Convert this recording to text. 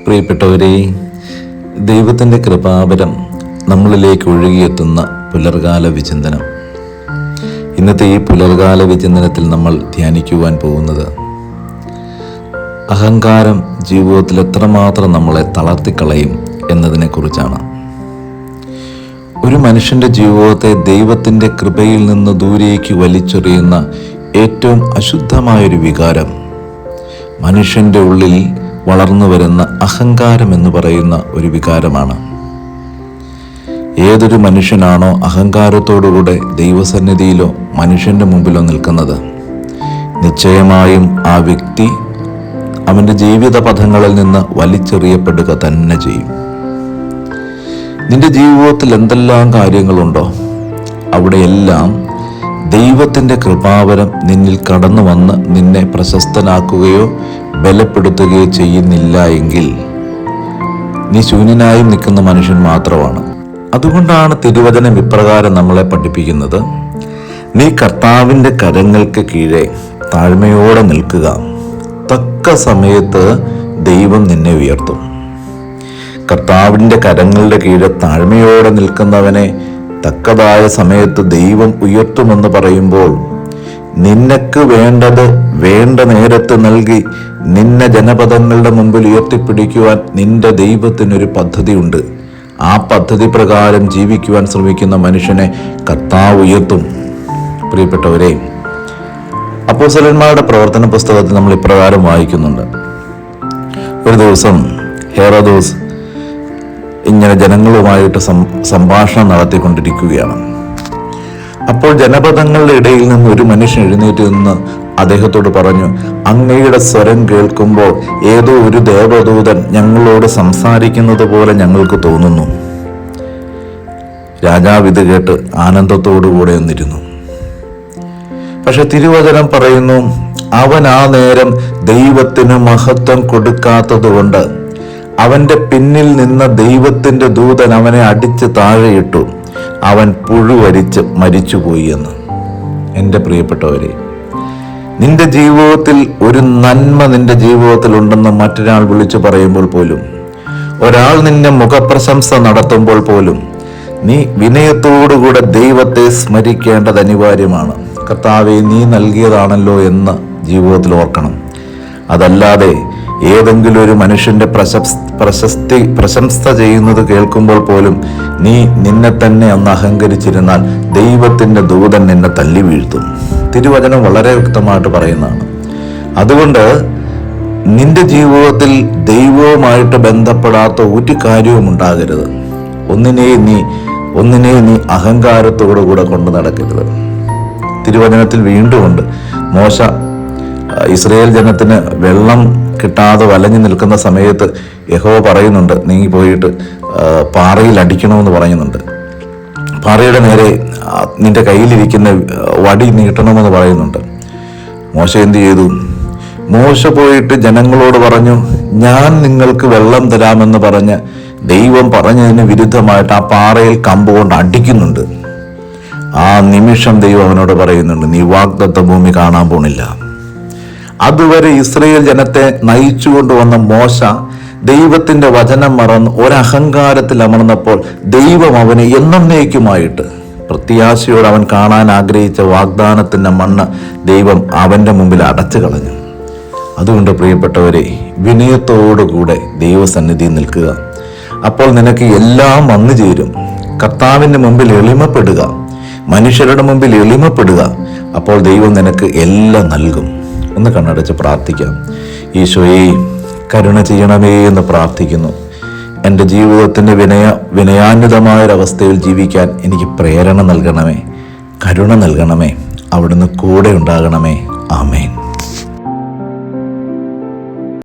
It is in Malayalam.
പ്രിയപ്പെട്ടവരെ, ദൈവത്തിൻ്റെ കൃപാവരം നമ്മളിലേക്ക് ഒഴുകിയെത്തുന്ന പുലർകാല വിചിന്തനം. ഇന്നത്തെ ഈ പുലർകാല വിചിന്തനത്തിൽ നമ്മൾ ധ്യാനിക്കുവാൻ പോകുന്നത് അഹങ്കാരം ജീവിതത്തിൽ എത്രമാത്രം നമ്മളെ തളർത്തിക്കളയും എന്നതിനെക്കുറിച്ചാണ്. ഒരു മനുഷ്യൻ്റെ ജീവിതത്തെ ദൈവത്തിൻ്റെ കൃപയിൽ നിന്ന് ദൂരേക്ക് വലിച്ചെറിയുന്ന ഏറ്റവും അശുദ്ധമായൊരു വികാരം മനുഷ്യൻ്റെ ഉള്ളിൽ വളർന്നു വരുന്ന അഹങ്കാരം എന്ന് പറയുന്ന ഒരു വികാരമാണ്. ഏതൊരു മനുഷ്യനാണോ അഹങ്കാരത്തോടുകൂടെ ദൈവസന്നിധിയിലോ മനുഷ്യൻ്റെ മുമ്പിലോ നിൽക്കുന്നത്, നിശ്ചയമായും ആ വ്യക്തി അവൻ്റെ ജീവിത പഥങ്ങളിൽ നിന്ന് വലിച്ചെറിയപ്പെടുക തന്നെ ചെയ്യും. നിന്റെ ജീവിതത്തിൽ എന്തെല്ലാം കാര്യങ്ങളുണ്ടോ അവിടെയെല്ലാം ദൈവത്തിൻ്റെ കൃപാവരം നിന്നിൽ കടന്നു വന്ന് നിന്നെ പ്രശസ്തനാക്കുകയോ ബലപ്പെടുത്തുകയോ ചെയ്യുന്നില്ല എങ്കിൽ നീ ശൂന്യനായും നിൽക്കുന്ന മനുഷ്യൻ മാത്രമാണ്. അതുകൊണ്ടാണ് തിരുവചനം ഇപ്രകാരം നമ്മളെ പഠിപ്പിക്കുന്നത്: നീ കർത്താവിൻ്റെ കരങ്ങൾക്ക് കീഴെ താഴ്മയോടെ നിൽക്കുക, തക്ക സമയത്ത് ദൈവം നിന്നെ ഉയർത്തും. കർത്താവിൻ്റെ കരങ്ങളുടെ കീഴെ താഴ്മയോടെ നിൽക്കുന്നവനെ തക്കതായ സമയത്ത് ദൈവം ഉയർത്തുമെന്ന് പറയുമ്പോൾ, നിനക്ക് വേണ്ടത് വേണ്ട നേരത്ത് നൽകി നിന്നെ ജനപദങ്ങളുടെ മുമ്പിൽ ഉയർത്തിപ്പിടിക്കുവാൻ നിന്റെ ദൈവത്തിനൊരു പദ്ധതിയുണ്ട്. ആ പദ്ധതി പ്രകാരം ജീവിക്കുവാൻ ശ്രമിക്കുന്ന മനുഷ്യനെ കർത്താവ് ഉയർത്തും. പ്രിയപ്പെട്ടവരെ, അപ്പോസ്തലന്മാരുടെ പ്രവർത്തന പുസ്തകത്തിൽ നമ്മൾ ഇപ്രകാരം വായിക്കുന്നുണ്ട്: ഒരു ദിവസം ഹെരോദോസ് ഇങ്ങനെ ജനങ്ങളുമായിട്ട് സംഭാഷണം നടത്തിക്കൊണ്ടിരിക്കുകയാണ്. അപ്പോൾ ജനപദങ്ങളുടെ ഇടയിൽ നിന്ന് ഒരു മനുഷ്യൻ എഴുന്നേറ്റ് നിന്ന് അദ്ദേഹത്തോട് പറഞ്ഞു: അങ്ങയുടെ സ്വരം കേൾക്കുമ്പോൾ ഏതോ ഒരു ദേവദൂതൻ ഞങ്ങളോട് സംസാരിക്കുന്നത് പോലെ ഞങ്ങൾക്ക് തോന്നുന്നു. രാജാവ് ഇത് കേട്ട് ആനന്ദത്തോടുകൂടെ നിന്നിരുന്നു. പക്ഷെ തിരുവചനം പറയുന്നു, അവൻ ആ നേരം ദൈവത്തിന് മഹത്വം കൊടുക്കാത്തത് കൊണ്ട് അവന്റെ പിന്നിൽ നിന്ന ദൈവത്തിന്റെ ദൂതൻ അവനെ അടിച്ച് താഴെയിട്ടു, അവൻ പുഴുവരിച്ച് മരിച്ചുപോയി എന്ന്. എൻ്റെ പ്രിയപ്പെട്ടവരെ, നിന്റെ ജീവിതത്തിൽ ഒരു നന്മ നിന്റെ ജീവിതത്തിൽ ഉണ്ടെന്ന് മറ്റൊരാൾ വിളിച്ചു പറയുമ്പോൾ പോലും, ഒരാൾ നിന്നെ മുഖപ്രശംസ നടത്തുമ്പോൾ പോലും, നീ വിനയത്തോടുകൂടെ ദൈവത്തെ സ്മരിക്കേണ്ടത് അനിവാര്യമാണ്. കർത്താവേ, നീ നൽകിയതാണല്ലോ എന്ന് ജീവിതത്തിൽ ഓർക്കണം. അതല്ലാതെ ഏതെങ്കിലും ഒരു മനുഷ്യന്റെ പ്രശംസ ചെയ്യുന്നത് കേൾക്കുമ്പോൾ പോലും നീ നിന്നെ തന്നെ ഒന്ന് അഹങ്കരിച്ചിരുന്നാൽ ദൈവത്തിന്റെ ദൂതൻ നിന്നെ തല്ലി വീഴ്ത്തും. തിരുവചനം വളരെ വ്യക്തമായിട്ട് പറയുന്നതാണ്. അതുകൊണ്ട് നിന്റെ ജീവിതത്തിൽ ദൈവവുമായിട്ട് ബന്ധപ്പെടാത്ത ഒരു കാര്യവും ഉണ്ടാകരുത്. ഒന്നിനെ നീ അഹങ്കാരത്തോടുകൂടെ കൊണ്ടു നടക്കരുത്. തിരുവചനത്തിൽ വീണ്ടും ഉണ്ട്, മോശ ഇസ്രായേൽ ജനത്തിന് വെള്ളം കിട്ടാതെ വലഞ്ഞു നിൽക്കുന്ന സമയത്ത് യഹോവ പറയുന്നുണ്ട്, നീ പോയിട്ട് പാറയിൽ അടിക്കണമെന്ന് പറയുന്നുണ്ട്. പാറയുടെ നേരെ നിന്റെ കയ്യിലിരിക്കുന്ന വടി നീട്ടണമെന്ന് പറയുന്നുണ്ട്. മോശ എന്ത് ചെയ്തു? മോശ പോയിട്ട് ജനങ്ങളോട് പറഞ്ഞു, ഞാൻ നിങ്ങൾക്ക് വെള്ളം തരാമെന്ന് പറഞ്ഞ് ദൈവം പറഞ്ഞതിന് വിരുദ്ധമായിട്ട് ആ പാറയിൽ കമ്പ് കൊണ്ട് അടിക്കുന്നുണ്ട്. ആ നിമിഷം ദൈവം അവനോട് പറയുന്നുണ്ട്, നീ വാഗ്ദത്ത ഭൂമി കാണാൻ പോണില്ല. അതുവരെ ഇസ്രായേൽ ജനത്തെ നയിച്ചു കൊണ്ടുവന്ന മോശ ദൈവത്തിന്റെ വചനം മറന്ന് ഒരഹങ്കാരത്തിൽ അമർന്നപ്പോൾ ദൈവം അവനെ എന്നേക്കുമായിട്ട് പ്രത്യാശയോടെ അവൻ കാണാൻ ആഗ്രഹിച്ച വാഗ്ദാനത്തിന്റെ മണ്ണ് ദൈവം അവന്റെ മുമ്പിൽ അടച്ചു കളഞ്ഞു. അതുകൊണ്ട് പ്രിയപ്പെട്ടവരെ, വിനയത്തോടുകൂടെ ദൈവസന്നിധി നിൽക്കുക. അപ്പോൾ നിനക്ക് എല്ലാം വന്നു ചേരും. കർത്താവിന്റെ മുമ്പിൽ എളിമപ്പെടുക, മനുഷ്യരുടെ മുമ്പിൽ എളിമപ്പെടുക. അപ്പോൾ ദൈവം നിനക്ക് എല്ലാം നൽകും. ഒന്ന് കണ്ണടച്ച് പ്രാർത്ഥിക്കാം. ഈശോയെ, കരുണ ചെയ്യണമേ എന്ന് പ്രാർത്ഥിക്കുന്നു. എൻ്റെ ജീവിതത്തിൻ്റെ വിനയാന്വിതമായൊരവസ്ഥയിൽ ജീവിക്കാൻ എനിക്ക് പ്രേരണ നൽകണമേ, കരുണ നൽകണമേ, അവിടുന്ന് കൂടെ ഉണ്ടാകണമേ. ആമേൻ.